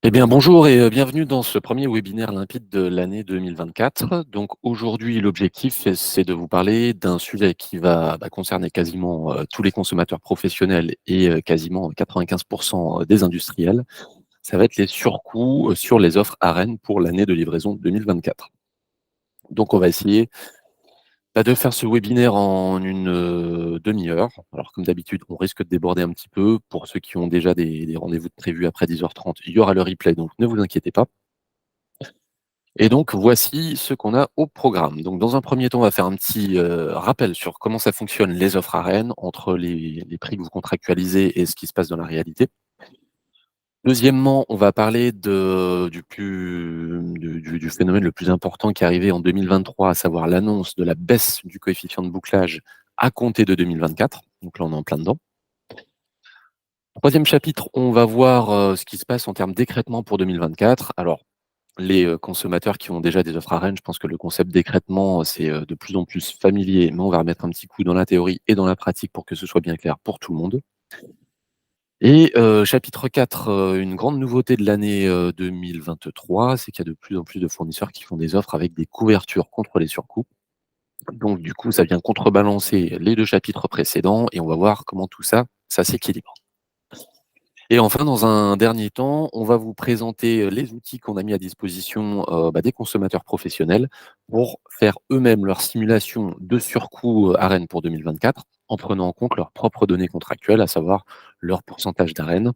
Eh bien, bonjour et bienvenue dans ce premier webinaire limpide de l'année 2024. Donc aujourd'hui, l'objectif, c'est de vous parler d'un sujet qui va concerner quasiment tous les consommateurs professionnels et quasiment 95% des industriels. Ça va être les surcoûts sur les offres AREN pour l'année de livraison 2024. Donc on va essayer de faire ce webinaire en une demi-heure. Alors comme d'habitude, on risque de déborder un petit peu. Pour ceux qui ont déjà des rendez-vous de prévus après 10h30, il y aura le replay, donc ne vous inquiétez pas. Et donc, voici ce qu'on a au programme. Donc, dans un premier temps, on va faire un petit rappel sur comment ça fonctionne les offres AREN, entre les prix que vous contractualisez et ce qui se passe dans la réalité. Deuxièmement, on va parler du phénomène le plus important qui est arrivé en 2023, à savoir l'annonce de la baisse du coefficient de bouclage à compter de 2024. Donc là, on est en plein dedans. Troisième chapitre, on va voir ce qui se passe en termes d'écrêtement pour 2024. Alors, les consommateurs qui ont déjà des offres AREN, je pense que le concept d'écrêtement, c'est de plus en plus familier, mais on va remettre un petit coup dans la théorie et dans la pratique pour que ce soit bien clair pour tout le monde. Et chapitre 4, une grande nouveauté de l'année 2023, c'est qu'il y a de plus en plus de fournisseurs qui font des offres avec des couvertures contre les surcoûts. Donc du coup, ça vient contrebalancer les 2 chapitres précédents et on va voir comment tout ça, ça s'équilibre. Et enfin, dans un dernier temps, on va vous présenter les outils qu'on a mis à disposition des consommateurs professionnels pour faire eux-mêmes leur simulation de surcoût AREN pour 2024 en prenant en compte leurs propres données contractuelles, à savoir leur pourcentage d'AREN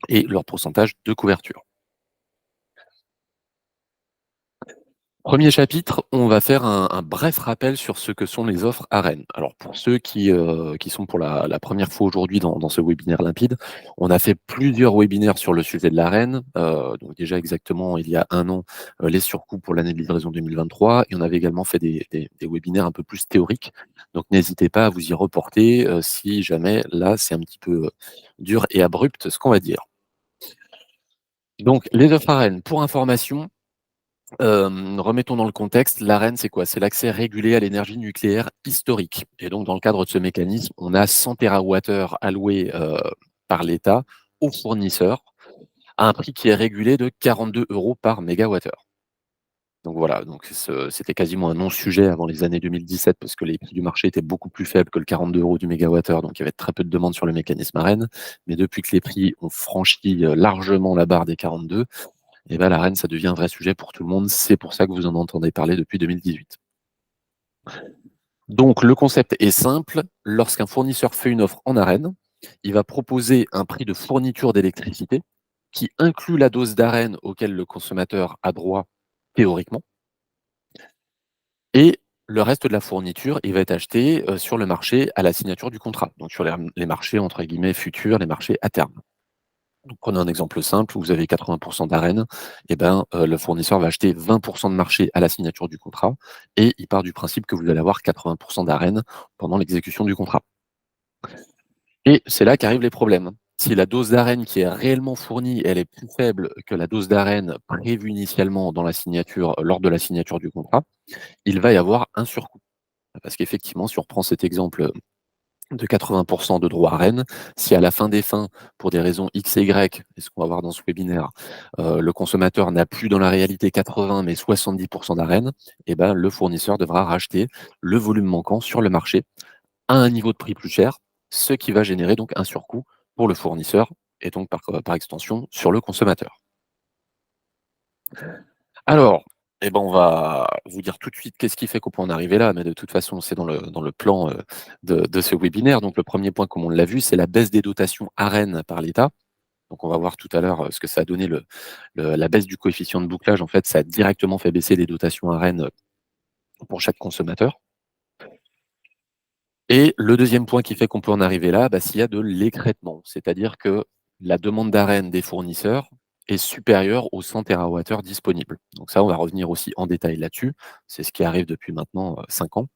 et leur pourcentage de couverture. Premier chapitre, on va faire un bref rappel sur ce que sont les offres AREN. Alors pour ceux qui sont pour la première fois aujourd'hui dans ce webinaire limpide, on a fait plusieurs webinaires sur le sujet de l'AREN. Donc déjà exactement il y a 1 an, les surcoûts pour l'année de livraison 2023 et on avait également fait des webinaires un peu plus théoriques. Donc n'hésitez pas à vous y reporter, si jamais là c'est un petit peu, dur et abrupt ce qu'on va dire. Donc les offres AREN, pour information, remettons dans le contexte, l'AREN, c'est quoi? C'est l'accès régulé à l'énergie nucléaire historique. Et donc, dans le cadre de ce mécanisme, on a 100 TWh alloués par l'État aux fournisseurs à un prix qui est régulé de 42 € par mégawattheure. Donc voilà, donc c'était quasiment un non-sujet avant les années 2017 parce que les prix du marché étaient beaucoup plus faibles que le 42 € du mégawattheure, donc il y avait très peu de demandes sur le mécanisme AREN. Mais depuis que les prix ont franchi largement la barre des 42, et ben l'AREN, ça devient un vrai sujet pour tout le monde. C'est pour ça que vous en entendez parler depuis 2018. Donc, le concept est simple. Lorsqu'un fournisseur fait une offre en AREN, il va proposer un prix de fourniture d'électricité qui inclut la dose d'AREN auquel le consommateur a droit théoriquement. Et le reste de la fourniture, il va être acheté sur le marché à la signature du contrat. Donc, sur les marchés, entre guillemets, futurs, les marchés à terme. Donc, prenons un exemple simple, vous avez 80% d'AREN, et ben, le fournisseur va acheter 20% de marché à la signature du contrat et il part du principe que vous allez avoir 80% d'AREN pendant l'exécution du contrat. Et c'est là qu'arrivent les problèmes. Si la dose d'AREN qui est réellement fournie, elle est plus faible que la dose d'AREN prévue initialement dans la signature lors de la signature du contrat, il va y avoir un surcoût. Parce qu'effectivement, si on reprend cet exemple de 80% de droit AREN, si à la fin des fins, pour des raisons X et Y, et ce qu'on va voir dans ce webinaire, le consommateur n'a plus dans la réalité 80 mais 70% d'AREN, et ben, le fournisseur devra racheter le volume manquant sur le marché à un niveau de prix plus cher, ce qui va générer donc un surcoût pour le fournisseur et donc par extension sur le consommateur. Alors, eh ben, on va vous dire tout de suite qu'est-ce qui fait qu'on peut en arriver là, mais de toute façon, c'est dans le plan de ce webinaire. Donc, le premier point, comme on l'a vu, c'est la baisse des dotations AREN par l'État. Donc, on va voir tout à l'heure ce que ça a donné la baisse du coefficient de bouclage. En fait, ça a directement fait baisser les dotations AREN pour chaque consommateur. Et le deuxième point qui fait qu'on peut en arriver là, s'il y a de l'écrêtement, c'est-à-dire que la demande d'AREN des fournisseurs est supérieure aux 100 TWh disponibles. Donc ça, on va revenir aussi en détail là-dessus. C'est ce qui arrive depuis maintenant 5 ans.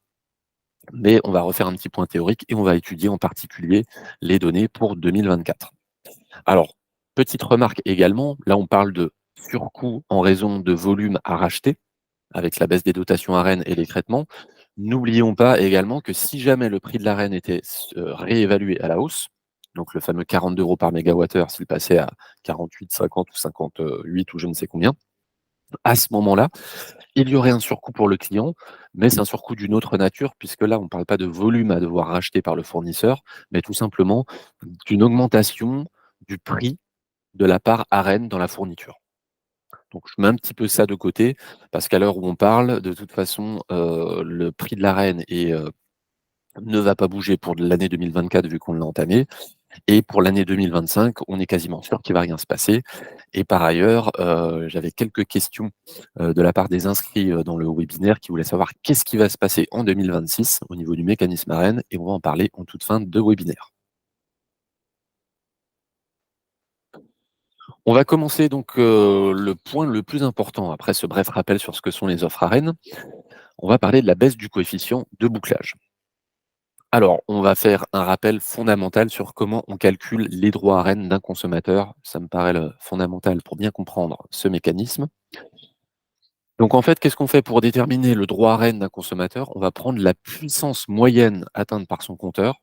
Mais on va refaire un petit point théorique et on va étudier en particulier les données pour 2024. Alors, petite remarque également, là on parle de surcoût en raison de volume à racheter, avec la baisse des dotations AREN et l'écrêtement. N'oublions pas également que si jamais le prix de l'AREN était réévalué à la hausse, donc le fameux 42 € par mégawattheure, s'il passait à 48, 50 ou 58 ou je ne sais combien, à ce moment-là, il y aurait un surcoût pour le client, mais c'est un surcoût d'une autre nature, puisque là, on ne parle pas de volume à devoir racheter par le fournisseur, mais tout simplement d'une augmentation du prix de la part ARENH dans la fourniture. Donc je mets un petit peu ça de côté, parce qu'à l'heure où on parle, de toute façon, le prix de l'ARENH ne va pas bouger pour l'année 2024 vu qu'on l'a entamé. Et pour l'année 2025, on est quasiment sûr qu'il va rien se passer. Et par ailleurs, j'avais quelques questions, de la part des inscrits, dans le webinaire qui voulaient savoir qu'est-ce qui va se passer en 2026 au niveau du mécanisme ARENH, et on va en parler en toute fin de webinaire. On va commencer donc, le point le plus important après ce bref rappel sur ce que sont les offres ARENH. On va parler de la baisse du coefficient de bouclage. Alors, on va faire un rappel fondamental sur comment on calcule les droits ARENH d'un consommateur. Ça me paraît le fondamental pour bien comprendre ce mécanisme. Donc en fait, qu'est-ce qu'on fait pour déterminer le droit ARENH d'un consommateur? On va prendre la puissance moyenne atteinte par son compteur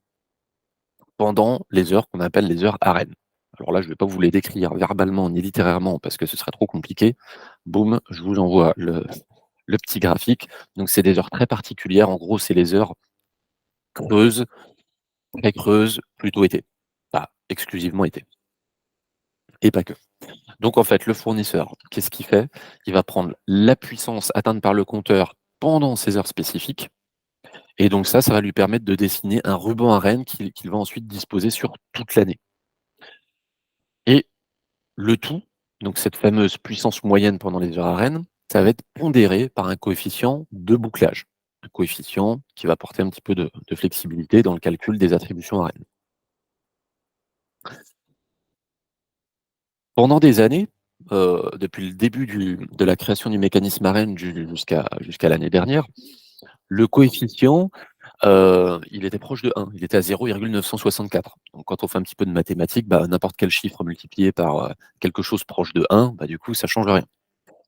pendant les heures qu'on appelle les heures ARENH. Alors là, je ne vais pas vous les décrire verbalement ni littérairement parce que ce serait trop compliqué. Boum, je vous envoie le petit graphique. Donc c'est des heures très particulières. En gros, c'est les heures creuses, très creuses, plutôt été. Pas exclusivement été. Et pas que. Donc en fait, le fournisseur, qu'est-ce qu'il fait? Il va prendre la puissance atteinte par le compteur pendant ces heures spécifiques. Et donc ça va lui permettre de dessiner un ruban ARENH qu'il va ensuite disposer sur toute l'année. Et le tout, donc cette fameuse puissance moyenne pendant les heures ARENH, ça va être pondéré par un coefficient de bouclage. Un coefficient qui va apporter un petit peu de flexibilité dans le calcul des attributions ARENH. Pendant des années, depuis le début de la création du mécanisme ARENH jusqu'à l'année dernière, le coefficient, il était proche de 1, il était à 0,964. Donc quand on fait un petit peu de mathématiques, n'importe quel chiffre multiplié par, quelque chose proche de 1, du coup, ça change rien.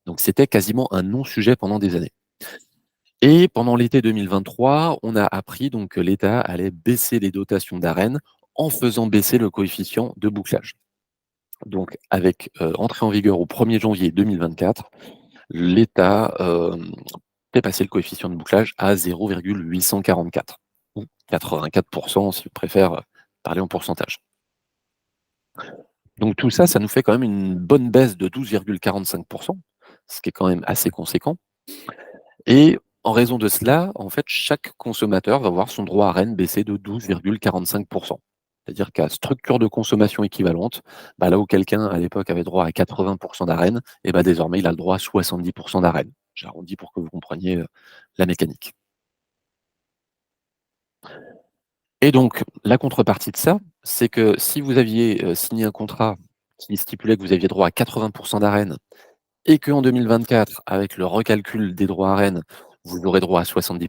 Donc c'était quasiment un non-sujet pendant des années. Et pendant l'été 2023, on a appris donc que l'État allait baisser les dotations d'ARENH en faisant baisser le coefficient de bouclage. Donc avec, entrée en vigueur au 1er janvier 2024, l'État, fait passer le coefficient de bouclage à 0,844 ou 84 si on préfère parler en pourcentage. Donc tout ça, ça nous fait quand même une bonne baisse de 12,45 ce qui est quand même assez conséquent. Et en raison de cela, en fait, chaque consommateur va voir son droit ARENH baisser de 12,45. C'est-à-dire qu'à structure de consommation équivalente, là où quelqu'un à l'époque avait droit à 80 d'ARENH, et désormais il a le droit à 70 d'ARENH. J'arrondis pour que vous compreniez la mécanique. Et donc, la contrepartie de ça, c'est que si vous aviez signé un contrat qui stipulait que vous aviez droit à 80 d'ARENH et qu'en 2024, avec le recalcul des droits ARENH, vous aurez droit à 70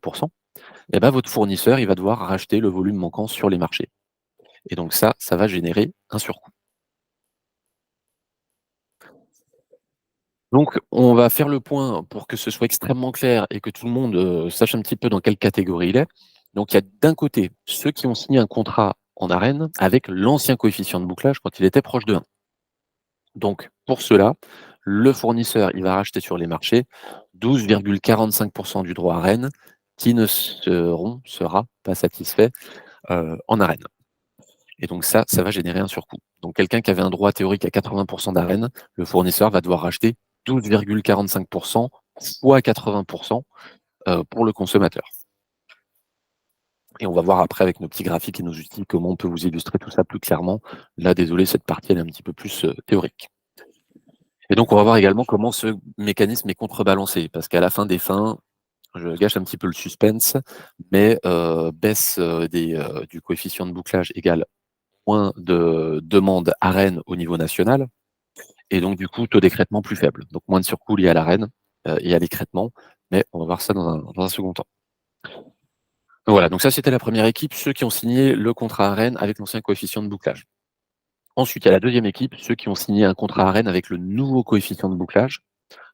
votre fournisseur, il va devoir racheter le volume manquant sur les marchés. Et donc ça va générer un surcoût. Donc, on va faire le point pour que ce soit extrêmement clair et que tout le monde sache un petit peu dans quelle catégorie il est. Donc, il y a d'un côté ceux qui ont signé un contrat en ARENH avec l'ancien coefficient de bouclage quand il était proche de 1. Donc, pour cela, le fournisseur, il va racheter sur les marchés 12,45 du droit ARENH qui ne sera pas satisfait en ARENH. Et donc ça va générer un surcoût. Donc quelqu'un qui avait un droit théorique à 80 d'ARENH, le fournisseur va devoir racheter 12,45 fois 80 pour le consommateur. Et on va voir après avec nos petits graphiques et nos outils comment on peut vous illustrer tout ça plus clairement. Là, désolé, cette partie elle est un petit peu plus théorique. Et donc on va voir également comment ce mécanisme est contrebalancé, parce qu'à la fin des fins, je gâche un petit peu le suspense, mais baisse du coefficient de bouclage égale moins de demandes ARENH au niveau national, et donc du coup, taux d'écrêtement plus faible. Donc moins de surcoût lié à l'ARENH et à l'écrêtement, mais on va voir ça dans un second temps. Voilà, donc ça c'était la première équipe, ceux qui ont signé le contrat ARENH avec l'ancien coefficient de bouclage. Ensuite, il y a la deuxième équipe, ceux qui ont signé un contrat ARENH avec le nouveau coefficient de bouclage.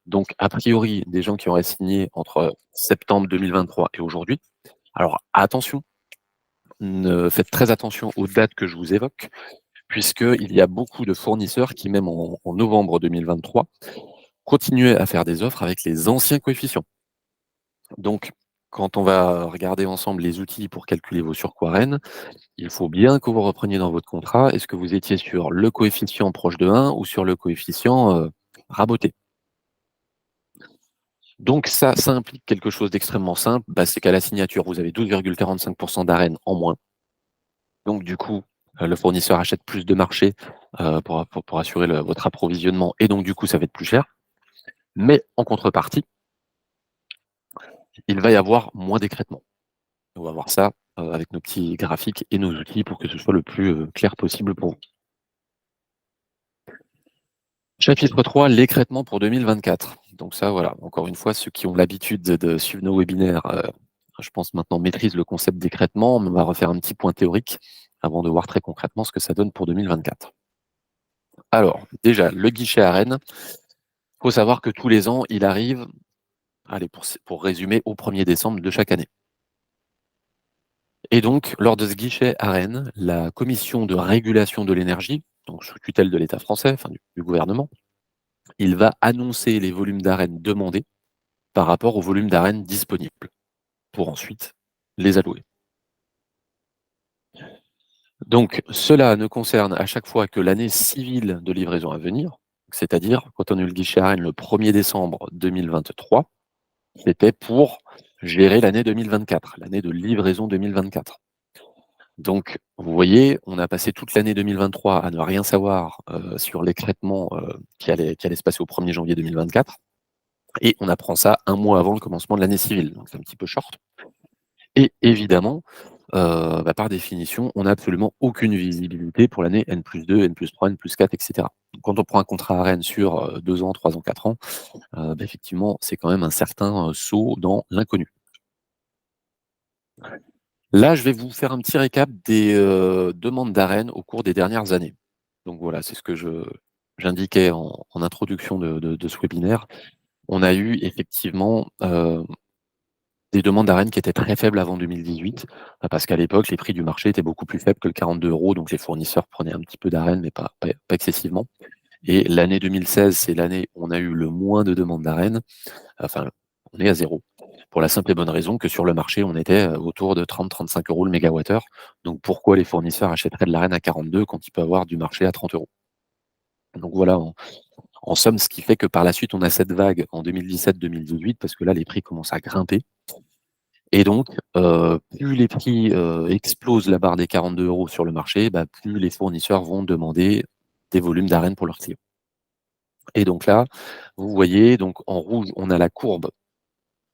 Donc, a priori, des gens qui auraient signé entre septembre 2023 et aujourd'hui. Alors, attention, faites très attention aux dates que je vous évoque, puisqu'il y a beaucoup de fournisseurs qui, même en novembre 2023, continuaient à faire des offres avec les anciens coefficients. Donc, quand on va regarder ensemble les outils pour calculer vos surcoûts AREN, il faut bien que vous repreniez dans votre contrat, est-ce que vous étiez sur le coefficient proche de 1 ou sur le coefficient raboté? Donc ça implique quelque chose d'extrêmement simple, c'est qu'à la signature, vous avez 12,45% d'AREN en moins. Donc du coup, le fournisseur achète plus de marché pour assurer votre approvisionnement, et donc du coup, ça va être plus cher. Mais en contrepartie, il va y avoir moins d'écrêtement. On va voir ça avec nos petits graphiques et nos outils pour que ce soit le plus clair possible pour vous. Chapitre 3, l'écrêtement pour 2024. Donc ça, voilà, encore une fois, ceux qui ont l'habitude de suivre nos webinaires, je pense maintenant maîtrisent le concept d'écrêtement. On va refaire un petit point théorique avant de voir très concrètement ce que ça donne pour 2024. Alors, déjà, le guichet à Rennes, il faut savoir que tous les ans, il arrive, allez, pour résumer, au 1er décembre de chaque année. Et donc, lors de ce guichet à Rennes, la commission de régulation de l'énergie, donc sous tutelle de l'État français, enfin du gouvernement, il va annoncer les volumes d'AREN demandés par rapport au volume d'AREN disponible, pour ensuite les allouer. Donc, cela ne concerne à chaque fois que l'année civile de livraison à venir, c'est-à-dire quand on a eu le guichet AREN le 1er décembre 2023, c'était pour gérer l'année 2024, l'année de livraison 2024. Donc, vous voyez, on a passé toute l'année 2023 à ne rien savoir sur l'écrêtement qui allait se passer au 1er janvier 2024, et on apprend ça un mois avant le commencement de l'année civile, donc c'est un petit peu short. Et évidemment, par définition, on n'a absolument aucune visibilité pour l'année N+2, N+3, N+4, etc. Donc, quand on prend un contrat à Rennes sur 2 ans, 3 ans, 4 ans, effectivement, c'est quand même un certain saut dans l'inconnu. Là, je vais vous faire un petit récap des demandes d'AREN au cours des dernières années. Donc voilà, c'est ce que j'indiquais en introduction de ce webinaire. On a eu effectivement des demandes d'AREN qui étaient très faibles avant 2018, parce qu'à l'époque, les prix du marché étaient beaucoup plus faibles que le 42 €, donc les fournisseurs prenaient un petit peu d'AREN, mais pas excessivement. Et l'année 2016, c'est l'année où on a eu le moins de demandes d'AREN, enfin, on est à 0, pour la simple et bonne raison que sur le marché, on était autour de 30-35 € le mégawattheure. Donc pourquoi les fournisseurs achèteraient de l'AREN à 42 quand ils peuvent avoir du marché à 30 €? Donc voilà, en somme, ce qui fait que par la suite, on a cette vague en 2017-2018, parce que là, les prix commencent à grimper. Et donc, plus les prix explosent la barre des 42 € sur le marché, plus les fournisseurs vont demander des volumes d'AREN pour leurs clients. Et donc là, vous voyez, donc en rouge, on a la courbe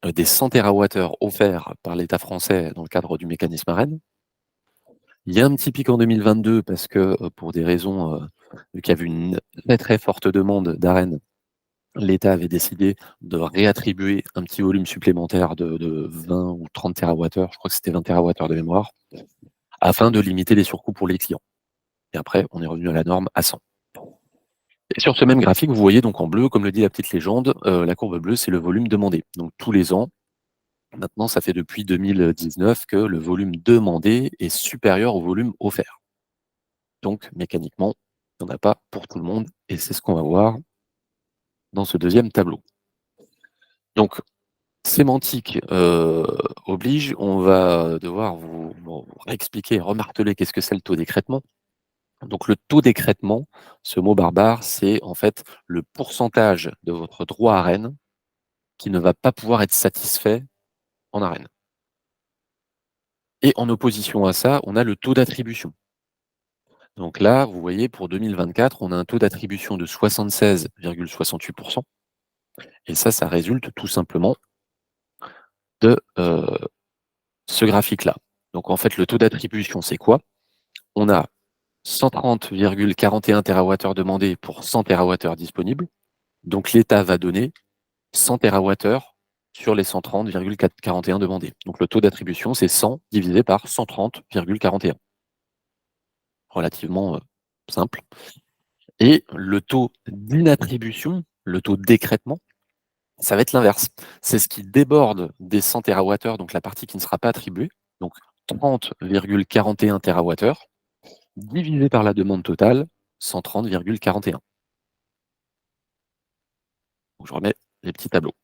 des 100 TWh offerts par l'État français dans le cadre du mécanisme AREN. Il y a un petit pic en 2022 parce que, pour des raisons, vu qu'il y avait une très, très forte demande d'AREN, l'État avait décidé de réattribuer un petit volume supplémentaire de 20 ou 30 TWh, je crois que c'était 20 TWh de mémoire, afin de limiter les surcoûts pour les clients. Et après, on est revenu à la norme à 100. Et sur ce même graphique, vous voyez donc en bleu, comme le dit la petite légende, la courbe bleue, c'est le volume demandé. Donc tous les ans, maintenant, ça fait depuis 2019 que le volume demandé est supérieur au volume offert. Donc mécaniquement, il n'y en a pas pour tout le monde, et c'est ce qu'on va voir dans ce deuxième tableau. Donc, sémantique oblige, on va devoir vous expliquer, remarteler qu'est-ce que c'est le taux d'écrêtement. Donc le taux d'écrêtement, ce mot barbare, c'est en fait le pourcentage de votre droit AREN qui ne va pas pouvoir être satisfait en AREN. Et en opposition à ça, on a le taux d'attribution. Donc là, vous voyez, pour 2024, on a un taux d'attribution de 76,68%. Et ça résulte tout simplement de ce graphique-là. Donc en fait, le taux d'attribution, c'est quoi? On a 130,41 TWh demandés pour 100 TWh disponibles. Donc l'État va donner 100 TWh sur les 130,41 demandés. Donc le taux d'attribution, c'est 100 divisé par 130,41. Relativement simple. Et le taux d'inattribution, le taux d'écrêtement, ça va être l'inverse. C'est ce qui déborde des 100 TWh, donc la partie qui ne sera pas attribuée. Donc 30,41 TWh divisé par la demande totale, 130,41. Donc, je remets les petits tableaux.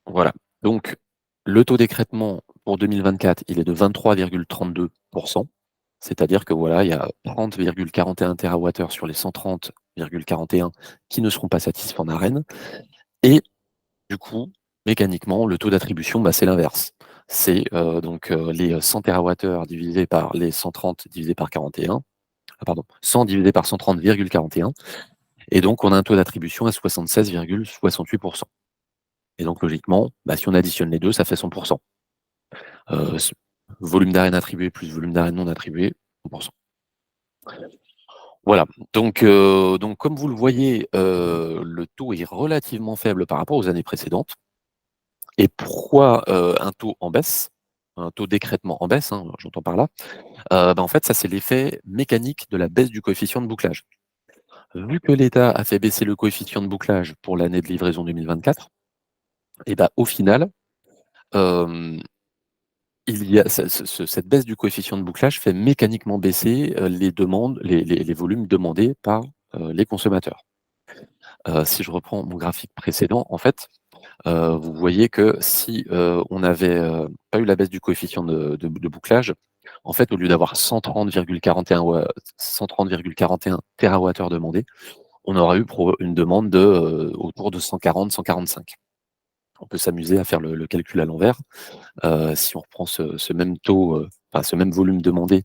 Voilà. Donc, le taux d'écrêtement pour 2024, il est de 23,32%. C'est-à-dire que voilà, il y a 30,41 TWh sur les 130,41 qui ne seront pas satisfaits en arène. Et du coup, mécaniquement, le taux d'attribution, bah, c'est l'inverse. C'est les 100 TWh divisés par les 130 divisé par 41. Ah, pardon, 100 divisé par 130,41. Et donc, on a un taux d'attribution à 76,68%. Et donc, logiquement, bah, si on additionne les deux, ça fait 100%. Euh, volume d'arène attribué plus volume d'arène non attribué, 100%. Voilà. Donc comme vous le voyez, le taux est relativement faible par rapport aux années précédentes. Et pourquoi un taux en baisse, un taux d'écrêtement en baisse, hein, j'entends par là, en fait, ça c'est l'effet mécanique de la baisse du coefficient de bouclage. Vu que l'État a fait baisser le coefficient de bouclage pour l'année de livraison 2024, et au final, euh, cette baisse du coefficient de bouclage fait mécaniquement baisser les demandes, les volumes demandés par les consommateurs. Si je reprends mon graphique précédent, en fait, vous voyez que si on n'avait pas eu la baisse du coefficient de bouclage, en fait, au lieu d'avoir 130,41 TWh demandés, on aura eu une demande autour de 140, 145. On peut s'amuser à faire le calcul à l'envers. Si on reprend ce même taux, ce même volume demandé,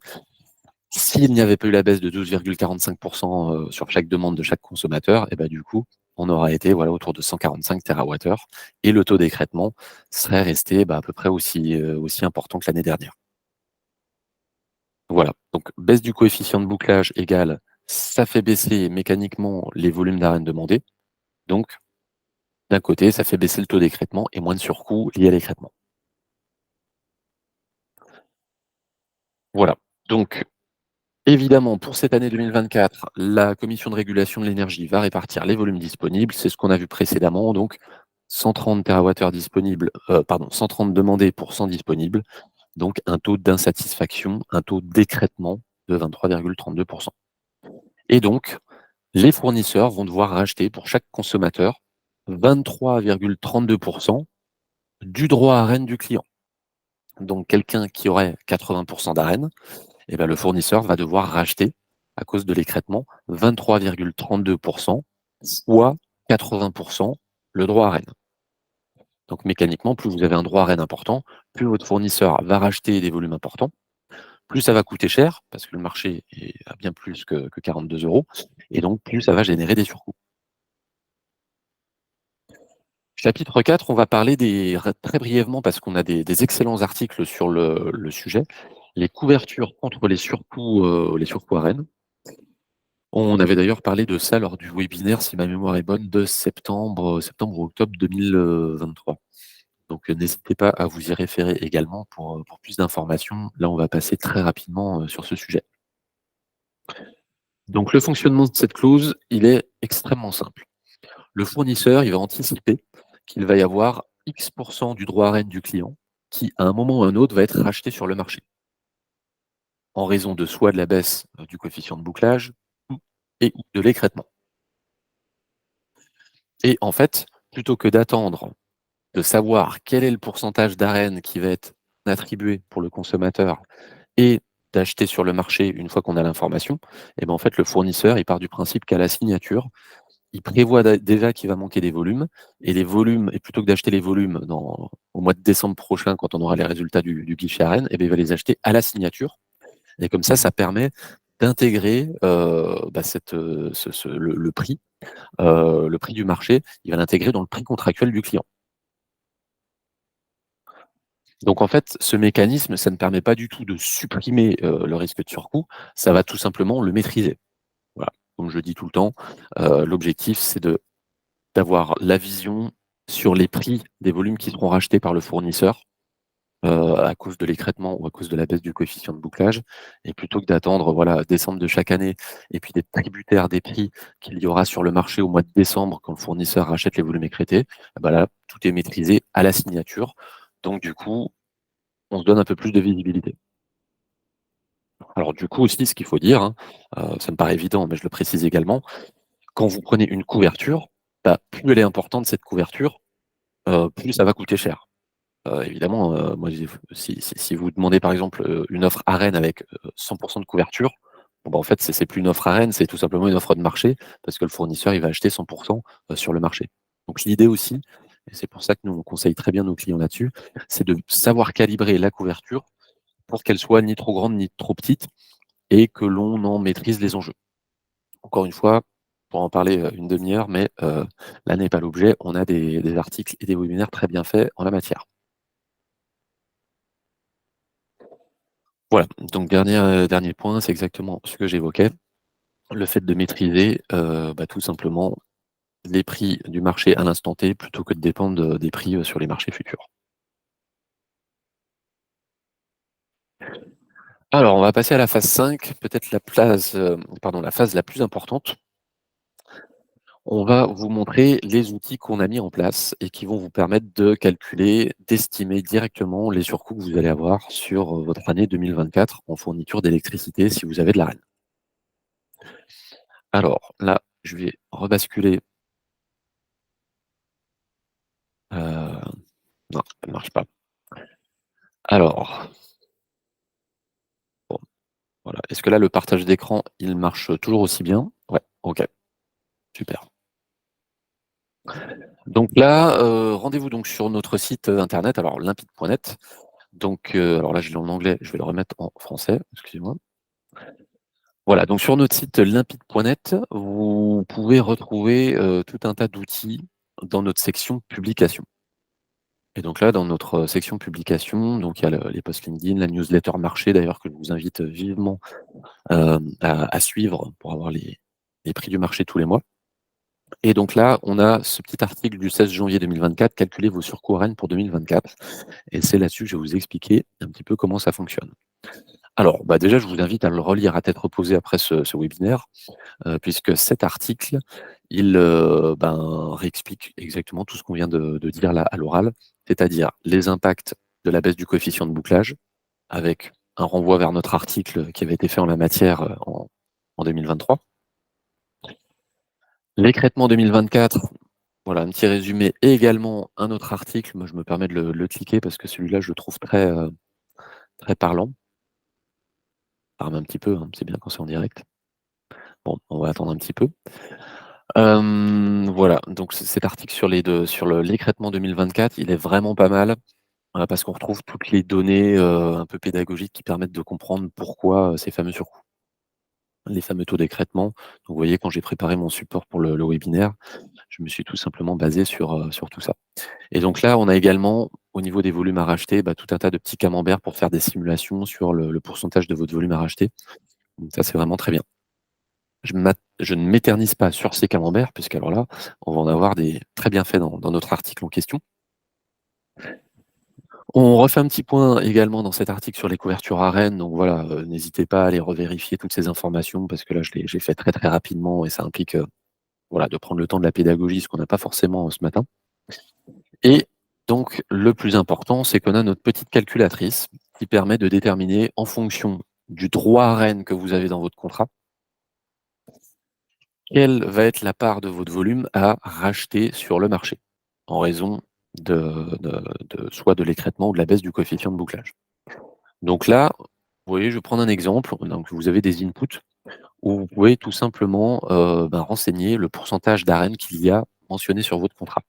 s'il n'y avait pas eu la baisse de 12,45% sur chaque demande de chaque consommateur, et du coup, on aura été autour de 145 TWh et le taux d'écrêtement serait resté à peu près aussi important que l'année dernière. Voilà, donc baisse du coefficient de bouclage égale, ça fait baisser mécaniquement les volumes d'arène demandés. Donc, d'un côté, ça fait baisser le taux d'écrêtement et moins de surcoût lié à l'écrêtement. Voilà, donc évidemment, pour cette année 2024, la Commission de régulation de l'énergie va répartir les volumes disponibles. C'est ce qu'on a vu précédemment. Donc, 130 TWh disponibles, 130 demandés pour 100 disponibles. Donc, un taux d'insatisfaction, un taux d'écrêtement de 23,32%. Et donc, les fournisseurs vont devoir racheter pour chaque consommateur 23,32% du droit à arène du client. Donc, quelqu'un qui aurait 80% d'arène, le fournisseur va devoir racheter, à cause de l'écrêtement, 23,32%, soit 80% le droit à arène. Donc mécaniquement, plus vous avez un droit à arène important, plus votre fournisseur va racheter des volumes importants, plus ça va coûter cher, parce que le marché est à bien plus que 42 €, et donc plus ça va générer des surcoûts. Chapitre 4, on va parler très brièvement, parce qu'on a des excellents articles sur le sujet, les couvertures contre les surcoûts arène. On avait d'ailleurs parlé de ça lors du webinaire, si ma mémoire est bonne, de septembre ou octobre 2023. Donc n'hésitez pas à vous y référer également pour plus d'informations. Là, on va passer très rapidement sur ce sujet. Donc le fonctionnement de cette clause, il est extrêmement simple. Le fournisseur, il va anticiper qu'il va y avoir X% du droit à arène du client qui, à un moment ou à un autre, va être racheté sur le marché, en raison de soit de la baisse du coefficient de bouclage et de l'écrêtement. Et en fait, plutôt que d'attendre de savoir quel est le pourcentage d'arène qui va être attribué pour le consommateur et d'acheter sur le marché une fois qu'on a l'information, en fait, le fournisseur, il part du principe qu'à la signature, il prévoit déjà qu'il va manquer des volumes, et les volumes, et plutôt que d'acheter les volumes au mois de décembre prochain, quand on aura les résultats du guichet Arène, il va les acheter à la signature. Et comme ça permet d'intégrer le prix, le prix du marché, il va l'intégrer dans le prix contractuel du client. Donc en fait, ce mécanisme, ça ne permet pas du tout de supprimer le risque de surcoût, ça va tout simplement le maîtriser. Voilà. Comme je dis tout le temps, l'objectif, c'est d'avoir la vision sur les prix des volumes qui seront rachetés par le fournisseur à cause de l'écrêtement ou à cause de la baisse du coefficient de bouclage, et plutôt que d'attendre décembre de chaque année et puis d'être tributaire des prix qu'il y aura sur le marché au mois de décembre quand le fournisseur rachète les volumes écrêtés, là, tout est maîtrisé à la signature. Donc du coup, on se donne un peu plus de visibilité. Alors du coup aussi, ce qu'il faut dire, hein, ça me paraît évident, mais je le précise également, quand vous prenez une couverture, bah, plus elle est importante cette couverture, plus ça va coûter cher. Évidemment, moi j'ai si vous demandez par exemple, une offre arène avec, 100 de couverture, bon bah, en fait c'est plus une offre arène, c'est tout simplement une offre de marché parce que le fournisseur il va acheter 100 sur le marché. Donc l'idée aussi, et c'est pour ça que nous on conseille très bien nos clients là-dessus, c'est de savoir calibrer la couverture pour qu'elle soit ni trop grande ni trop petite et que l'on en maîtrise les enjeux. Encore une fois, pour en parler, une demi-heure, mais là n'est pas l'objet. On a des articles et des webinaires très bien faits en la matière. Voilà, donc dernier point, c'est exactement ce que j'évoquais, le fait de maîtriser, bah, tout simplement les prix du marché à l'instant T plutôt que de dépendre des prix, sur les marchés futurs. Alors on va passer à la phase 5, peut-être la phase la plus importante. On va vous montrer les outils qu'on a mis en place et qui vont vous permettre de calculer, d'estimer directement les surcoûts que vous allez avoir sur, votre année 2024 en fourniture d'électricité si vous avez de la REN. Alors là, je vais rebasculer, non, ça ne marche pas. Alors, bon, voilà. Est-ce que là, le partage d'écran, il marche toujours aussi bien? Ouais, OK, super. Donc là, rendez-vous donc sur notre site, internet, alors limpide.net. Donc, alors là, je l'ai en anglais, je vais le remettre en français, excusez-moi. Voilà, donc sur notre site limpide.net, vous pouvez retrouver, tout un tas d'outils dans notre section publications. Et donc là, dans notre section publications, donc il y a les posts LinkedIn, la newsletter marché d'ailleurs que je vous invite vivement, à suivre pour avoir les prix du marché tous les mois. Et donc là, on a ce petit article du 16 janvier 2024, calculez vos surcoûts AREN pour 2024. Et c'est là-dessus que je vais vous expliquer un petit peu comment ça fonctionne. Alors, bah déjà, je vous invite à le relire à tête reposée après ce webinaire, puisque cet article, il, réexplique exactement tout ce qu'on vient de dire là à l'oral, c'est-à-dire les impacts de la baisse du coefficient de bouclage, avec un renvoi vers notre article qui avait été fait en la matière, en 2023. L'écrêtement 2024, voilà, un petit résumé et également un autre article. Moi, je me permets de le cliquer parce que celui-là, je le trouve très parlant. Parle un petit peu, hein, c'est bien quand c'est en direct. Bon, on va attendre un petit peu. Voilà, donc cet article sur l'écrêtement 2024, il est vraiment pas mal, parce qu'on retrouve toutes les données, un peu pédagogiques qui permettent de comprendre pourquoi, ces fameux surcoûts. Les fameux taux d'écrêtement. Donc vous voyez, quand j'ai préparé mon support pour le webinaire, je me suis tout simplement basé sur tout ça. Et donc là, on a également, au niveau des volumes à racheter, bah, tout un tas de petits camemberts pour faire des simulations sur le pourcentage de votre volume à racheter. Donc ça, c'est vraiment très bien. Je ne m'éternise pas sur ces camemberts, puisqu'alors là, on va en avoir des très bien faits dans notre article en question. On refait un petit point également dans cet article sur les couvertures AREN, donc voilà, n'hésitez pas à aller revérifier toutes ces informations parce que là, j'ai fait très rapidement et ça implique, voilà, de prendre le temps de la pédagogie, ce qu'on n'a pas forcément, ce matin. Et donc le plus important, c'est qu'on a notre petite calculatrice qui permet de déterminer en fonction du droit AREN que vous avez dans votre contrat, quelle va être la part de votre volume à racheter sur le marché, en raison de soit de l'écrêtement ou de la baisse du coefficient de bouclage. Donc là, vous voyez, je vais prendre un exemple. Donc vous avez des inputs où vous pouvez tout simplement, renseigner le pourcentage d'AREN qu'il y a mentionné sur votre contrat.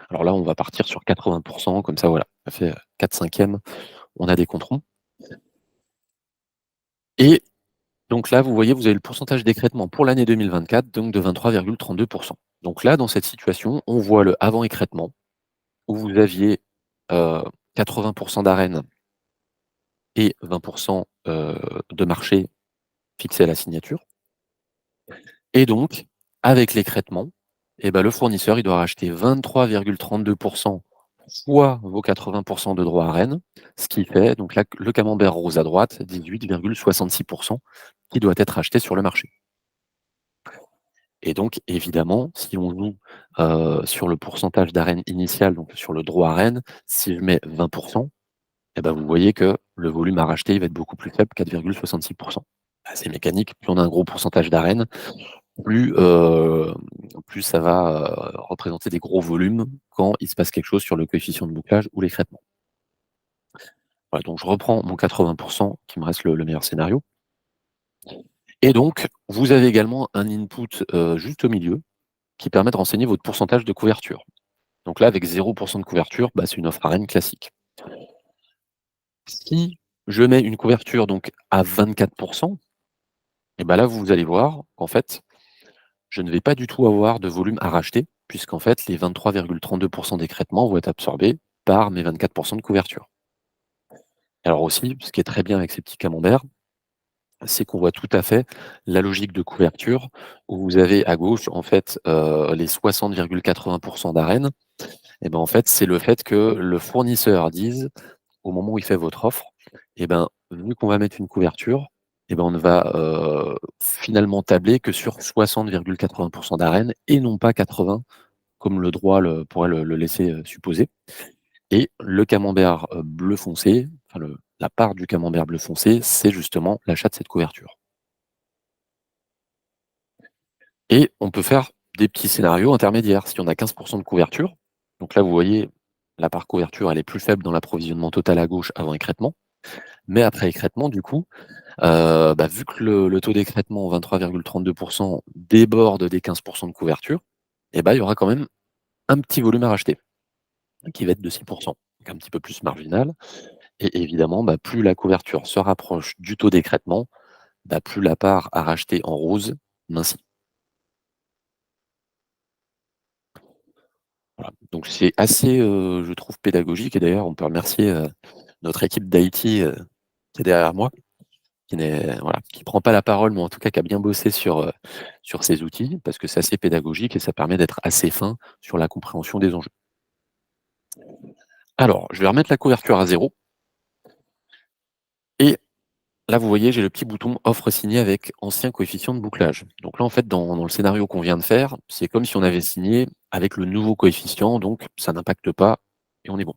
Alors là, on va partir sur 80, comme ça, voilà, ça fait 4/5, on a des comptes ronds. Et donc là, vous voyez, vous avez le pourcentage d'écrêtement pour l'année 2024, donc de 23,32. Donc là, dans cette situation, on voit le avant écrêtement, où vous aviez, 80 d'AREN et 20 de marché fixé à la signature. Et donc, avec l'écrêtement, et ben, le fournisseur, il doit racheter 23,32 fois vos 80 de droits AREN, ce qui fait donc là, le camembert rose à droite, 18,66 qui doit être acheté sur le marché. Et donc évidemment, si on joue, sur le pourcentage d'AREN initial, donc sur le droit AREN, si je mets 20 et ben, vous voyez que le volume à racheter, il va être beaucoup plus faible, 4,66. C'est mécanique, plus on a un gros pourcentage d'arènes, plus, plus ça va, représenter des gros volumes quand il se passe quelque chose sur le coefficient de bouclage ou l'écrêtement. Voilà, donc je reprends mon 80 qui me reste le meilleur scénario et donc vous avez également un input, juste au milieu qui permet de renseigner votre pourcentage de couverture. Donc là, avec 0 de couverture, bah, c'est une offre arène classique. Si je mets une couverture donc à 24, et bah, là, vous allez voir qu'en fait, je ne vais pas du tout avoir de volume à racheter puisqu'en fait, les 23,32 d'écrêtement vont être absorbés par mes 24 de couverture. Alors aussi, ce qui est très bien avec ces petits camemberts, c'est qu'on voit tout à fait la logique de couverture où vous avez à gauche, en fait, les 60,80 d'arène. Et ben, en fait, c'est le fait que le fournisseur dise, au moment où il fait votre offre, et ben, vu qu'on va mettre une couverture, et ben, on ne va, finalement tabler que sur 60,80 d'arène et non pas 80 comme le droit pourrait le laisser, supposer. Et le camembert, bleu foncé, enfin la part du camembert bleu foncé, c'est justement l'achat de cette couverture. Et on peut faire des petits scénarios intermédiaires. Si on a 15 de couverture, donc là, vous voyez, la part couverture, elle est plus faible dans l'approvisionnement total à gauche avant écrêtement. Mais après écrêtement, du coup, bah, vu que le taux d'écrêtement, 23,32 déborde des 15 de couverture, et bah, il y aura quand même un petit volume à racheter, qui va être de 6 donc un petit peu plus marginal. Et évidemment, bah, plus la couverture se rapproche du taux d'écrêtement, bah, plus la part à racheter en rose mincit. Voilà, donc c'est assez, je trouve pédagogique et d'ailleurs on peut remercier, notre équipe d'IT, qui est derrière moi, qui prend pas la parole, mais en tout cas qui a bien bossé sur ces outils parce que c'est assez pédagogique et ça permet d'être assez fin sur la compréhension des enjeux. Alors, je vais remettre la couverture à 0 et là, vous voyez, j'ai le petit bouton offre signée avec ancien coefficient de bouclage. Donc là, en fait, dans le scénario qu'on vient de faire, c'est comme si on avait signé avec le nouveau coefficient, donc ça n'impacte pas et on est bon.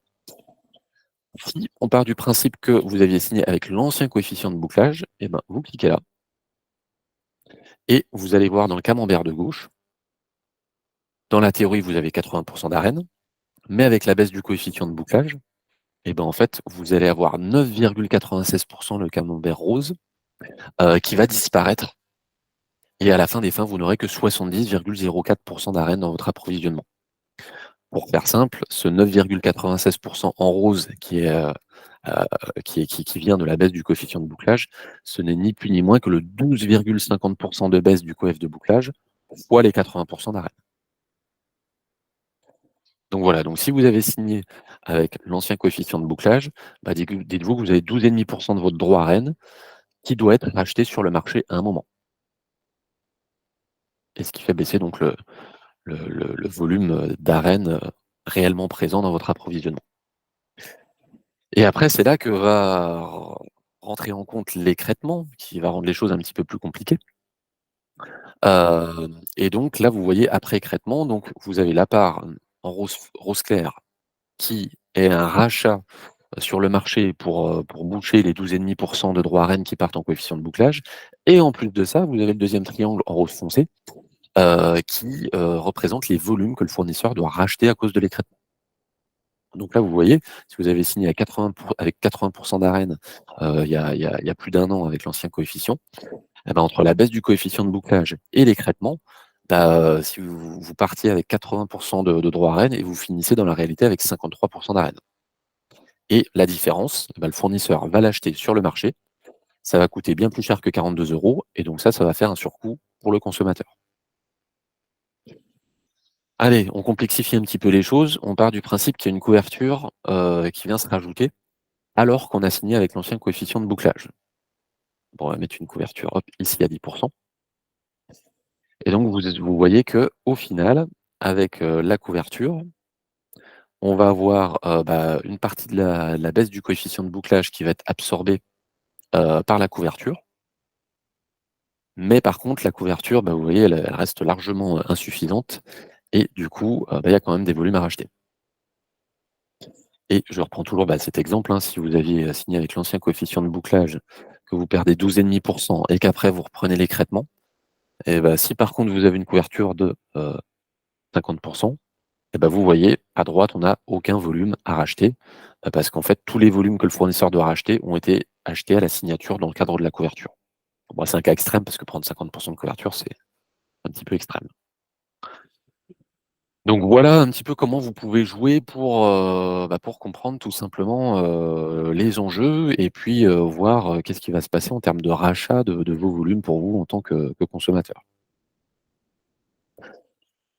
Si on part du principe que vous aviez signé avec l'ancien coefficient de bouclage, eh ben, vous cliquez là et vous allez voir dans le camembert de gauche, dans la théorie, vous avez 80 d'arène, mais avec la baisse du coefficient de bouclage, eh ben, en fait, vous allez avoir 9,96 le camembert rose qui va disparaître et à la fin des fins, vous n'aurez que 70,04 d'arène dans votre approvisionnement. Pour faire simple, ce 9,96 en rose qui vient de la baisse du coefficient de bouclage, ce n'est ni plus ni moins que le 12,50 de baisse du coef de bouclage fois les 80 d'arène. Donc voilà, donc si vous avez signé avec l'ancien coefficient de bouclage, bah, dites-vous que vous avez 12,5 de votre droit arène qui doit être acheté sur le marché à un moment. Et ce qui fait baisser donc le volume, d'arène, réellement présent dans votre approvisionnement. Et après, c'est là que va rentrer en compte l'écrêtement, qui va rendre les choses un petit peu plus compliquées. Et donc là, vous voyez après écrêtement, donc vous avez la part, en rose clair qui est un rachat sur le marché pour boucher les 12,5 de droits à Rennes qui partent en coefficient de bouclage. Et en plus de ça, vous avez le deuxième triangle en rose foncé, qui, représente les volumes que le fournisseur doit racheter à cause de l'écrêtement. Donc là, vous voyez, si vous avez signé à 80 avec 80 d'arène, il y a plus d'1 an avec l'ancien coefficient, et ben, entre la baisse du coefficient de bouclage et l'écrêtement, bah, si vous partiez avec 80 de droits à Rennes et vous finissez dans la réalité avec 53 d'arène. Et la différence, bah, le fournisseur va l'acheter sur le marché, ça va coûter bien plus cher que 42 € et donc ça va faire un surcoût pour le consommateur. Allez, on complexifie un petit peu les choses, on part du principe qu'il y a une couverture, qui vient se rajouter alors qu'on a signé avec l'ancien coefficient de bouclage. Bon, on va mettre une couverture, hop, ici à 10 et donc vous voyez qu'au final, avec, la couverture, on va avoir, bah, une partie de la baisse du coefficient de bouclage qui va être absorbée, par la couverture. Mais par contre, la couverture, bah, vous voyez, elle reste largement, insuffisante et du coup, bah, il y a quand même des volumes à racheter. Et je reprends toujours, cet exemple, hein, si vous aviez, signé avec l'ancien coefficient de bouclage, que vous perdez 12,5 et qu'après vous reprenez l'écrêtement, et bah, si par contre vous avez une couverture de, 50, et bah, vous voyez, à droite, on n'a aucun volume à racheter, parce qu'en fait, tous les volumes que le fournisseur doit racheter ont été achetés à la signature dans le cadre de la couverture. Bon, c'est un cas extrême parce que prendre 50 de couverture, c'est un petit peu extrême. Donc voilà un petit peu comment vous pouvez jouer pour comprendre tout simplement, les enjeux et puis, voir, qu'est-ce qui va se passer en termes de rachat de vos volumes pour vous en tant que consommateur.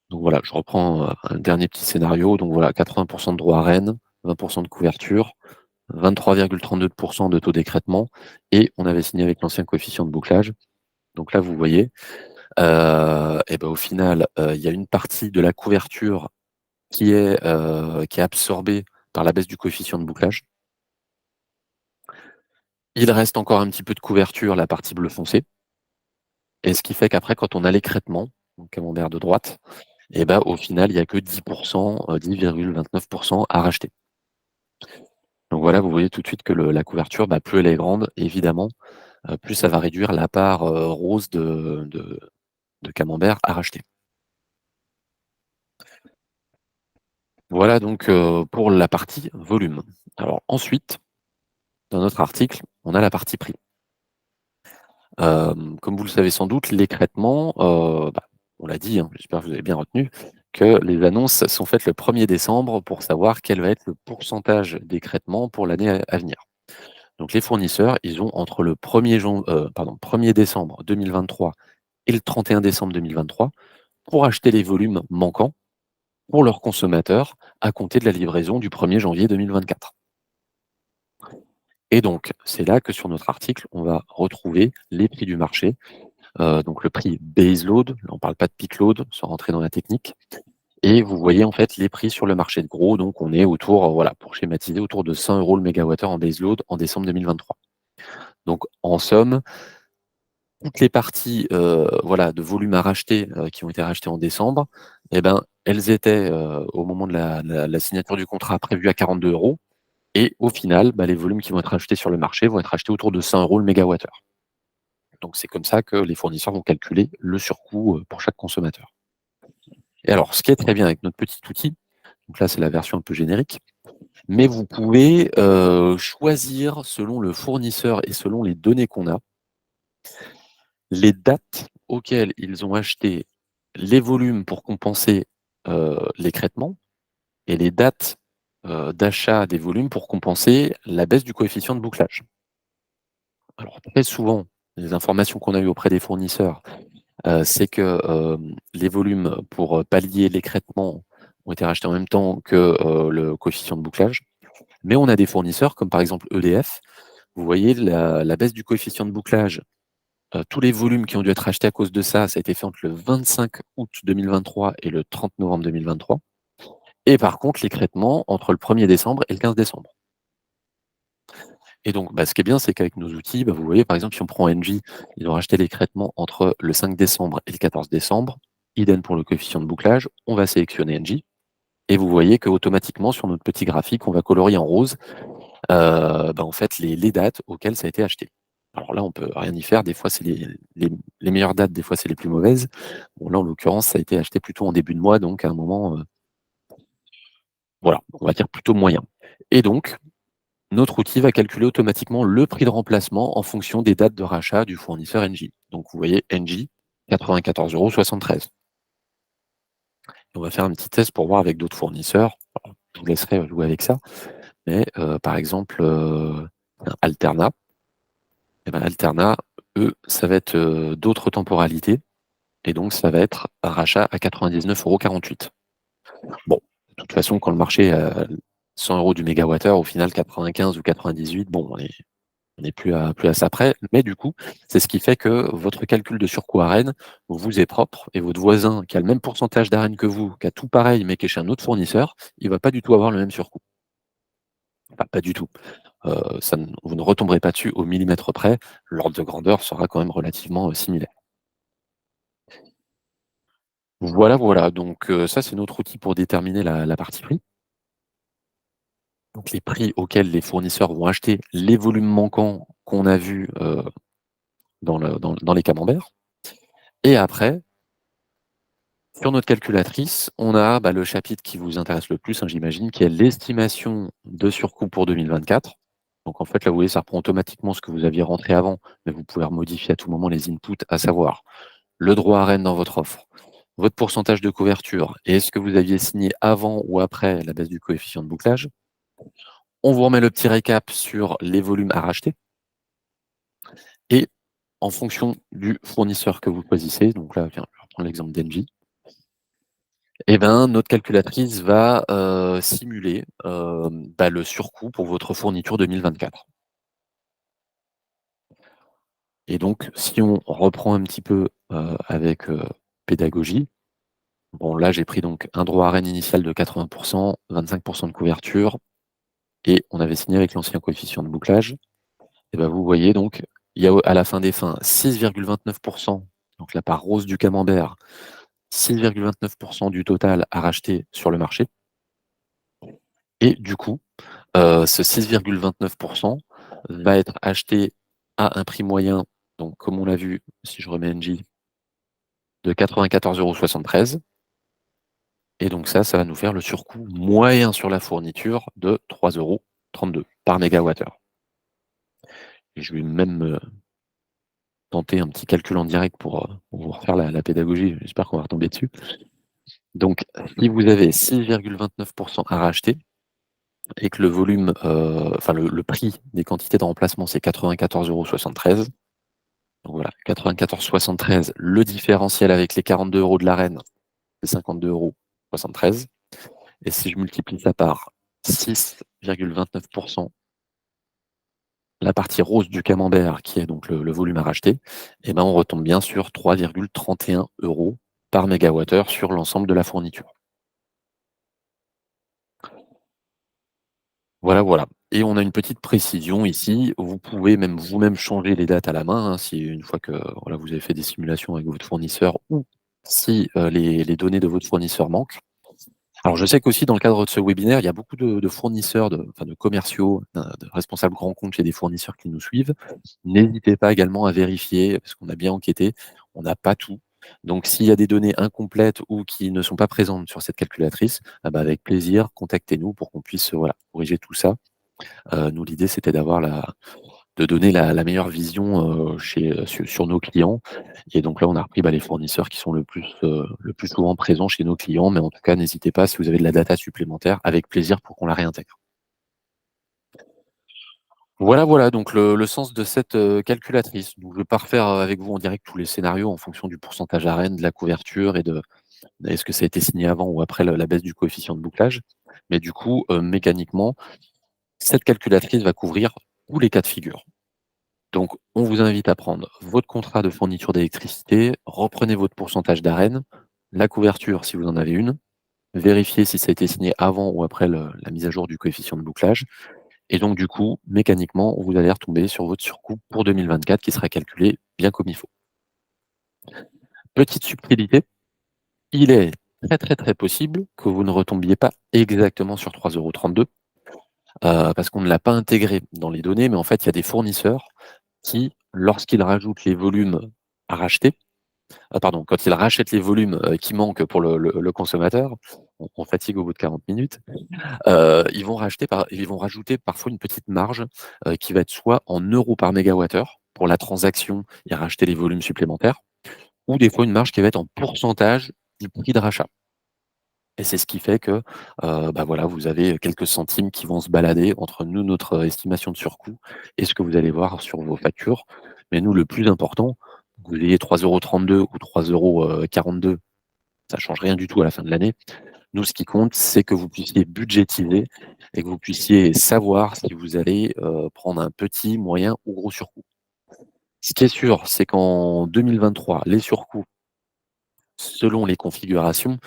Donc voilà, je reprends, un dernier petit scénario. Donc voilà, 80 de droits à Rennes, 20 de couverture, 23,32 de taux d'écrêtement et on avait signé avec l'ancien coefficient de bouclage. Donc là, vous voyez, et bah, au final, il y a une partie de la couverture qui est absorbée par la baisse du coefficient de bouclage. Il reste encore un petit peu de couverture, la partie bleu foncé et ce qui fait qu'après quand on a l'écrêtement, donc camembert de droite, et bah, au final, il y a que 10 10,29 à racheter. Donc voilà, vous voyez tout de suite que la couverture, plus elle est grande, évidemment, plus ça va réduire la part, rose de camembert à racheter. Voilà donc, pour la partie volume. Alors ensuite, dans notre article, on a la partie prix. Comme vous le savez sans doute, l'écrêtement, on l'a dit, hein, j'espère que vous avez bien retenu, que les annonces sont faites le 1er décembre pour savoir quel va être le pourcentage d'écrêtement pour l'année à venir. Donc les fournisseurs, ils ont entre le 1er décembre 2023 et le 31 décembre 2023 pour acheter les volumes manquants pour leurs consommateurs à compter de la livraison du 1er janvier 2024. Et donc, c'est là que sur notre article, on va retrouver les prix du marché, donc le prix base load, là on parle pas de peak load, sans rentrer dans la technique. Et vous voyez en fait les prix sur le marché de gros, donc on est autour, voilà, pour schématiser, autour de 100 € le mégawattheure en base load en décembre 2023. Donc en somme, toutes les parties, voilà, de volume à racheter, qui ont été rachetées en décembre, et ben, elles étaient, au moment de la signature du contrat prévues à 42 € et au final, les volumes qui vont être achetés sur le marché vont être achetés autour de 100 € le mégawattheure. Donc c'est comme ça que les fournisseurs vont calculer le surcoût, pour chaque consommateur. Et alors, ce qui est très bien avec notre petit outil, donc là, c'est la version un peu générique, mais vous pouvez, choisir selon le fournisseur et selon les données qu'on a, les dates auxquelles ils ont acheté les volumes pour compenser, l'écrêtement et les dates, d'achat des volumes pour compenser la baisse du coefficient de bouclage. Alors très souvent, les informations qu'on a eues auprès des fournisseurs, c'est que, les volumes pour, pallier l'écrêtement ont été rachetés en même temps que, le coefficient de bouclage. Mais on a des fournisseurs comme par exemple EDF. Vous voyez la baisse du coefficient de bouclage, tous les volumes qui ont dû être achetés à cause de ça, ça a été fait entre le 25 août 2023 et le 30 novembre 2023. Et par contre, l'écrêtement entre le 1er décembre et le 15 décembre. Et donc, ce qui est bien, c'est qu'avec nos outils, vous voyez, par exemple, si on prend Engie, ils ont racheté l'écrêtement entre le 5 décembre et le 14 décembre. Idem pour le coefficient de bouclage, on va sélectionner Engie. Et vous voyez qu'automatiquement, sur notre petit graphique, on va colorier en rose, en fait, les dates auxquelles ça a été acheté. Alors là, on peut rien y faire. Des fois, c'est les meilleures dates, des fois, c'est les plus mauvaises. Bon, là, en l'occurrence, ça a été acheté plutôt en début de mois, donc à un moment, voilà, on va dire plutôt moyen. Et donc, notre outil va calculer automatiquement le prix de remplacement en fonction des dates de rachat du fournisseur Engie. Donc vous voyez Engie, 94,73 €. On va faire un petit test pour voir avec d'autres fournisseurs. Alors, je vous laisserai jouer avec ça. Mais par exemple, Alterna, Alterna, eux, ça va être, d'autres temporalités et donc ça va être un rachat à 99,48 €. Bon, de toute façon, quand le marché est à 100 € du mégawattheure, au final 95 ou 98, bon, on n'est plus à ça près. Mais du coup, c'est ce qui fait que votre calcul de surcoût Arène vous est propre et votre voisin qui a le même pourcentage d'Arène que vous, qui a tout pareil, mais qui est chez un autre fournisseur, il va pas du tout avoir le même surcoût. Enfin, pas du tout. Ça ne Vous ne retomberez pas dessus au millimètre près. L'ordre de grandeur sera quand même relativement, similaire. Voilà, voilà, donc ça, c'est notre outil pour déterminer la partie prix. donc les prix auxquels les fournisseurs vont acheter les volumes manquants qu'on a vus dans les camemberts. Et après, sur notre calculatrice, on a le chapitre qui vous intéresse le plus, hein, j'imagine, qui est l'estimation de surcoût pour 2024. Donc en fait, là, vous voyez, ça reprend automatiquement ce que vous aviez rentré avant, mais vous pouvez remodifier à tout moment les inputs, à savoir le droit à Rennes dans votre offre, votre pourcentage de couverture et est-ce que vous aviez signé avant ou après la baisse du coefficient de bouclage. On vous remet le petit récap sur les volumes à racheter et en fonction du fournisseur que vous choisissez, donc là, tiens, je vais reprendre l'exemple d'Engie, eh ben, notre calculatrice va simuler le surcoût pour votre fourniture 2024. Et donc, si on reprend un petit peu avec pédagogie, bon, là, j'ai pris donc un droit à Rennes initial de 80%, 25% de couverture, et on avait signé avec l'ancien coefficient de bouclage. Et ben, vous voyez donc, il y a à la fin des fins 6,29%, donc la part rose du camembert, 6,29% du total à racheter sur le marché. Et du coup, ce 6,29% va être acheté à un prix moyen, donc comme on l'a vu, si je remets NJ, de 94,73 €. Et donc ça va nous faire le surcoût moyen sur la fourniture de 3,32 € par mégawattheure. Et je vais même tenter un petit calcul en direct pour vous refaire la pédagogie. J'espère qu'on va retomber dessus. Donc, si vous avez 6,29% à racheter et que le volume, le prix des quantités de remplacement, c'est 94,73 €. Donc voilà, 94,73 €, le différentiel avec les 42 € de l'Arenh, c'est 52,73 €. Et si je multiplie ça par 6,29%, la partie rose du camembert, qui est donc le volume à racheter, eh ben on retombe bien sur 3,31 € par mégawattheure sur l'ensemble de la fourniture. Voilà, voilà. Et on a une petite précision ici, vous pouvez même vous-même changer les dates à la main, hein, si une fois que voilà, vous avez fait des simulations avec votre fournisseur ou si les données de votre fournisseur manquent. Alors je sais qu'aussi dans le cadre de ce webinaire, il y a beaucoup de fournisseurs, de commerciaux, de responsables grands comptes chez des fournisseurs qui nous suivent. N'hésitez pas également à vérifier, parce qu'on a bien enquêté, on n'a pas tout. Donc s'il y a des données incomplètes ou qui ne sont pas présentes sur cette calculatrice, avec plaisir, contactez-nous pour qu'on puisse voilà, corriger tout ça. Nous, l'idée, c'était de donner la meilleure vision sur nos clients. Et donc là, on a repris les fournisseurs qui sont le plus souvent présents chez nos clients. Mais en tout cas, n'hésitez pas, si vous avez de la data supplémentaire, avec plaisir pour qu'on la réintègre. Voilà, voilà, donc le sens de cette calculatrice. Donc, je ne vais pas refaire avec vous en direct tous les scénarios en fonction du pourcentage à Rennes, de la couverture et de est-ce que ça a été signé avant ou après la baisse du coefficient de bouclage. Mais du coup, mécaniquement, cette calculatrice va couvrir tous les cas de figure. Donc, on vous invite à prendre votre contrat de fourniture d'électricité, reprenez votre pourcentage d'Arenh, la couverture si vous en avez une, vérifiez si ça a été signé avant ou après la mise à jour du coefficient de bouclage. Et donc, du coup, mécaniquement, vous allez retomber sur votre surcoût pour 2024 qui sera calculé bien comme il faut. Petite subtilité, il est très très très possible que vous ne retombiez pas exactement sur 3,32 €, parce qu'on ne l'a pas intégré dans les données, mais en fait, il y a des fournisseurs qui, lorsqu'ils rajoutent les volumes à racheter, quand ils rachètent les volumes qui manquent pour le consommateur, on fatigue au bout de 40 minutes, ils vont rajouter parfois une petite marge qui va être soit en euros par mégawattheure pour la transaction et racheter les volumes supplémentaires, ou des fois une marge qui va être en pourcentage du prix de rachat. Et c'est ce qui fait que voilà, vous avez quelques centimes qui vont se balader entre nous, notre estimation de surcoût et ce que vous allez voir sur vos factures. Mais nous, le plus important, que vous ayez 3,32 € ou 3,42 €, ça change rien du tout à la fin de l'année. Nous, ce qui compte, c'est que vous puissiez budgétiser et que vous puissiez savoir si vous allez prendre un petit, moyen ou gros surcoût. Ce qui est sûr, c'est qu'en 2023, les surcoûts, selon les configurations,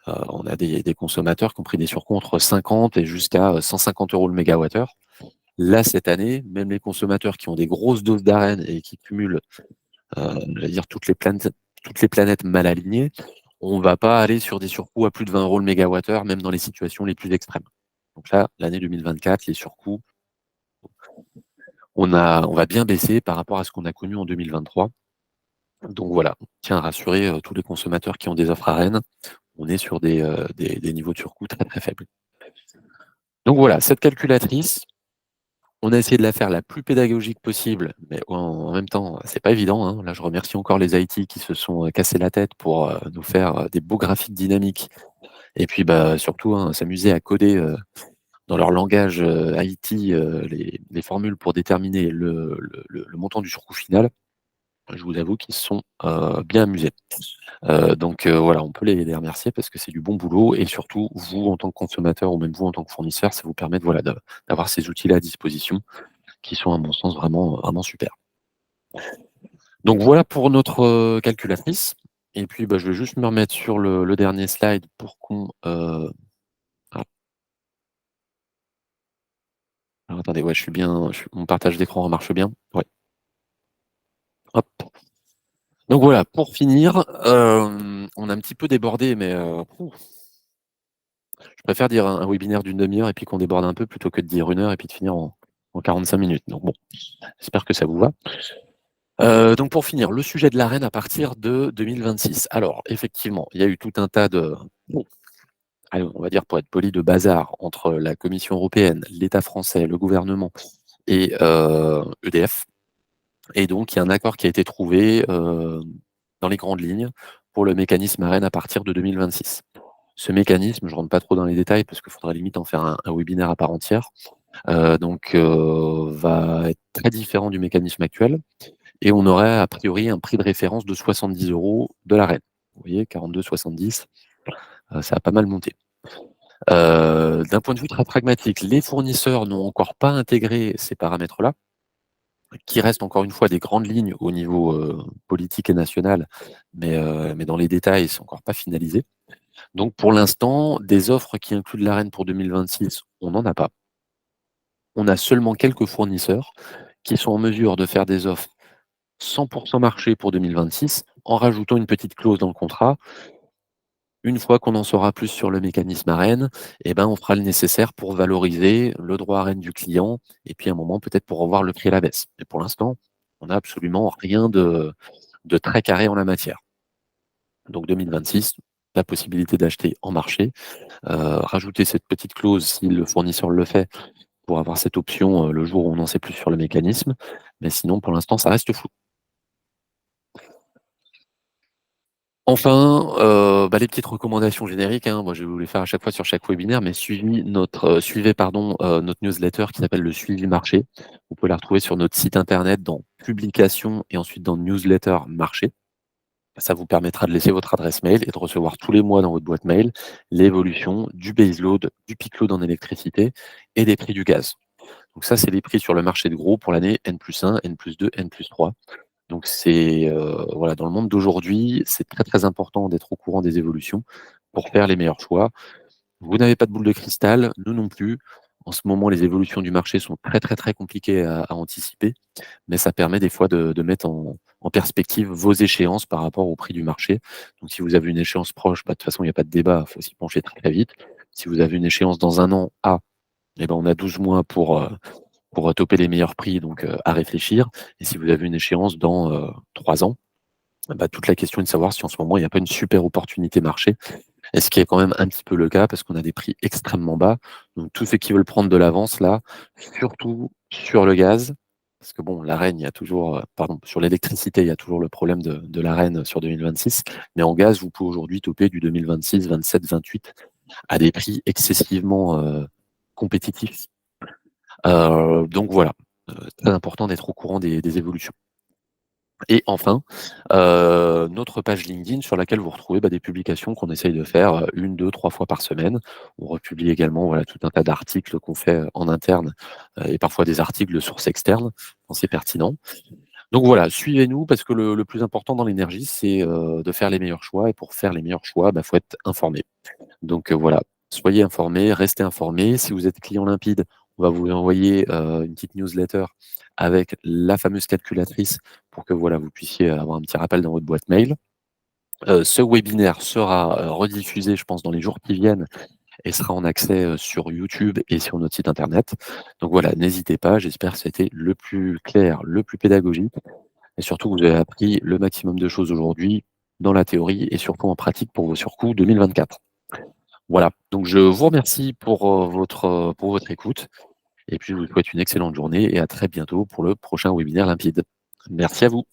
on a des consommateurs qui ont pris des surcoûts entre 50 et jusqu'à 150 € le mégawattheure. Là, cette année, même les consommateurs qui ont des grosses doses d'Arenh et qui cumulent, j'allais dire toutes les planètes mal alignées, on va pas aller sur des surcoûts à plus de 20 € le mégawattheure, même dans les situations les plus extrêmes. Donc là, l'année 2024, les surcoûts, on va bien baisser par rapport à ce qu'on a connu en 2023. Donc voilà, on tient à rassurer tous les consommateurs qui ont des offres à Rennes. On est sur des niveaux de surcoût très très faibles. Donc voilà, cette calculatrice, on a essayé de la faire la plus pédagogique possible, mais en même temps, c'est pas évident, hein. Là, je remercie encore les IT qui se sont cassés la tête pour nous faire des beaux graphiques dynamiques et puis bah, surtout hein, s'amuser à coder dans leur langage IT les formules pour déterminer le montant du surcoût final. Je vous avoue qu'ils se sont bien amusés. Donc voilà, on peut les remercier parce que c'est du bon boulot et surtout, vous, en tant que consommateur ou même vous, en tant que fournisseur, ça vous permet de, voilà, d'avoir ces outils-là à disposition qui sont, à mon sens, vraiment, vraiment super. Donc voilà pour notre calculatrice. Et puis, bah, je vais juste me remettre sur le dernier slide pour qu'on... ah, alors, attendez, ouais, mon partage d'écran marche bien. Ouais. Hop. Donc voilà, pour finir, on a un petit peu débordé, mais je préfère dire un webinaire d'une demi-heure et puis qu'on déborde un peu plutôt que de dire 1 heure et puis de finir en 45 minutes. Donc bon, j'espère que ça vous va. Donc pour finir, le sujet de l'arène à partir de 2026. Alors effectivement, il y a eu tout un tas de, bon, allez, on va dire pour être poli, de bazar entre la Commission européenne, l'État français, le gouvernement et EDF. Et donc il y a un accord qui a été trouvé dans les grandes lignes pour le mécanisme ARENH à partir de 2026. Ce mécanisme, je ne rentre pas trop dans les détails parce qu'il faudrait limite en faire un webinaire à part entière, va être très différent du mécanisme actuel et on aurait a priori un prix de référence de 70 € de l'ARENH. Vous voyez, 42,70, ça a pas mal monté. D'un point de vue très pragmatique, les fournisseurs n'ont encore pas intégré ces paramètres-là, qui restent encore une fois des grandes lignes au niveau politique et national, mais dans les détails, c'est encore pas finalisé. Donc pour l'instant, des offres qui incluent de l'ARENH pour 2026, on n'en a pas. On a seulement quelques fournisseurs qui sont en mesure de faire des offres 100% marché pour 2026 en rajoutant une petite clause dans le contrat. Une fois qu'on en saura plus sur le mécanisme ARENH, eh ben, on fera le nécessaire pour valoriser le droit ARENH du client et puis à un moment peut-être pour revoir le prix à la baisse. Mais pour l'instant, on n'a absolument rien de très carré en la matière. Donc 2026, la possibilité d'acheter en marché, rajouter cette petite clause si le fournisseur le fait pour avoir cette option le jour où on n'en sait plus sur le mécanisme. Mais sinon, pour l'instant, ça reste flou. Enfin, les petites recommandations génériques, hein, moi je vais vous les faire à chaque fois sur chaque webinaire, mais suivez pardon, notre newsletter qui s'appelle le suivi marché. Vous pouvez la retrouver sur notre site internet dans publications et ensuite dans newsletter marché. Ça vous permettra de laisser votre adresse mail et de recevoir tous les mois dans votre boîte mail l'évolution du baseload, du peak load en électricité et des prix du gaz. Donc ça, c'est les prix sur le marché de gros pour l'année N+1, N+2, N+3. Donc c'est voilà, dans le monde d'aujourd'hui, c'est très très important d'être au courant des évolutions pour faire les meilleurs choix. Vous n'avez pas de boule de cristal, nous non plus. En ce moment, les évolutions du marché sont très très très compliquées à anticiper, mais ça permet des fois de mettre en perspective vos échéances par rapport au prix du marché. Donc si vous avez une échéance proche, bah, de toute façon, il n'y a pas de débat, il faut s'y pencher très très vite. Si vous avez une échéance dans un an, eh ben, on a 12 mois pour toper les meilleurs prix, donc à réfléchir. Et si vous avez une échéance dans 3 ans, bah, toute la question est de savoir si en ce moment, il n'y a pas une super opportunité marché. Et ce qui est quand même un petit peu le cas, parce qu'on a des prix extrêmement bas. Donc tous ceux qui veulent prendre de l'avance, là, surtout sur le gaz, parce que bon, l'ARENH, il y a toujours, pardon, sur l'électricité, il y a toujours le problème de l'ARENH sur 2026. Mais en gaz, vous pouvez aujourd'hui toper du 2026, 27, 28 à des prix excessivement compétitifs. Donc voilà, très important d'être au courant des évolutions. Et enfin, notre page LinkedIn sur laquelle vous retrouvez des publications qu'on essaye de faire 1, 2, 3 fois par semaine. On republie également voilà, tout un tas d'articles qu'on fait en interne et parfois des articles de sources externes quand c'est pertinent. Donc voilà, suivez-nous parce que le plus important dans l'énergie, c'est de faire les meilleurs choix. Et pour faire les meilleurs choix, faut être informé. Donc voilà, soyez informés, restez informés. Si vous êtes client limpide, on va vous envoyer une petite newsletter avec la fameuse calculatrice pour que voilà, vous puissiez avoir un petit rappel dans votre boîte mail. Ce webinaire sera rediffusé, je pense, dans les jours qui viennent et sera en accès, sur YouTube et sur notre site internet. Donc voilà, n'hésitez pas, j'espère que ça a été le plus clair, le plus pédagogique et surtout que vous avez appris le maximum de choses aujourd'hui dans la théorie et surtout en pratique pour vos surcoûts 2024. Voilà, donc je vous remercie pour votre écoute et puis je vous souhaite une excellente journée et à très bientôt pour le prochain webinaire limpide. Merci à vous.